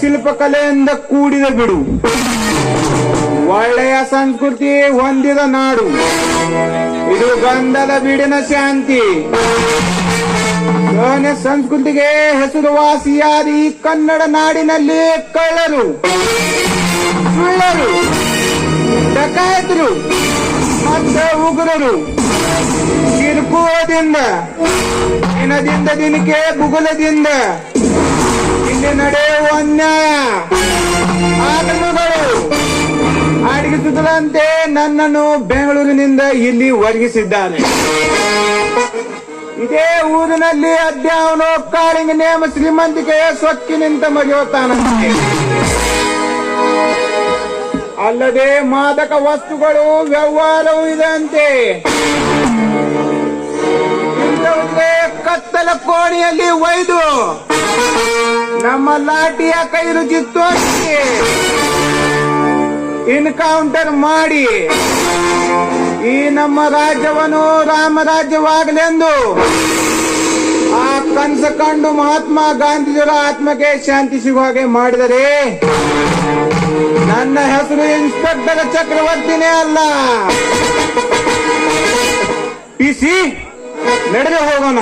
ಶಿಲ್ಪಕಲೆಯಿಂದ ಕೂಡಿದ ಬಿಡು, ಒಳ್ಳೆಯ ಸಂಸ್ಕೃತಿ ಹೊಂದಿದ ನಾಡು ಇದು. ಗಂಧದ ಬೀಡಿನ ಶಾಂತಿ ಸಹನೆ ಸಂಸ್ಕೃತಿಗೆ ಹೆಸರುವಾಸಿಯಾದ ಈ ಕನ್ನಡ ನಾಡಿನಲ್ಲಿ ಕಳ್ಳರು, ಸುಳ್ಳರು, ಡಕಾಯತರು ಮತ್ತು ಉಗ್ರರು ಕಿರುಕುಳದಿಂದ, ದಿನದಿಂದ ದಿನಕ್ಕೆ ಭೂಗೋಳದಿಂದ ಇಲ್ಲಿ ನಡೆಯುವ ಅನ್ಯಾಯ ಆಕ್ರಮಗಳು ಅಡಗಿಸುತ್ತದಂತೆ ನನ್ನನ್ನು ಬೆಂಗಳೂರಿನಿಂದ ಇಲ್ಲಿ ಒದಗಿಸಿದ್ದಾರೆ. ಇದೇ ಊರಿನಲ್ಲಿ ಅದ್ಯಾವನೋ ಕಾಳಿಂಗ ನೇಮ ಶ್ರೀಮಂತಿಕೆಯ ಸೊಕ್ಕಿನಿಂದ ಮರೆಯುತ್ತಾನಂತೆ. ಅಲ್ಲದೆ ಮಾದಕ ವಸ್ತುಗಳು ವ್ಯವಹಾರವೂ ಇದಂತೆ. ಇಂಥವರಿಗೆ ಕತ್ತಲ ಕೋಣೆಯಲ್ಲಿ ಒಯ್ದು ನಮ್ಮ ಲಾಠಿಯ ಕೈ ರುಚಿ ತೋರಿಸಿ ಎನ್ಕೌಂಟರ್ ಮಾಡಿ ಈ ನಮ್ಮ ರಾಜ್ಯವನ್ನು ರಾಮರಾಜ್ಯವಾಗಲೆಂದು ಆ ಕನಸು ಕಂಡು ಮಹಾತ್ಮ ಗಾಂಧೀಜಿಯವರ ಆತ್ಮಕ್ಕೆ ಶಾಂತಿ ಸಿಗುವ ಹಾಗೆ ಮಾಡಿದರೆ ನನ್ನ ಹೆಸರು ಇನ್ಸ್ಪೆಕ್ಟರ್ ಚಕ್ರವರ್ತಿನೇ ಅಲ್ಲ. ಪಿಸಿ ನಡೆದು ಹೋಗೋಣ.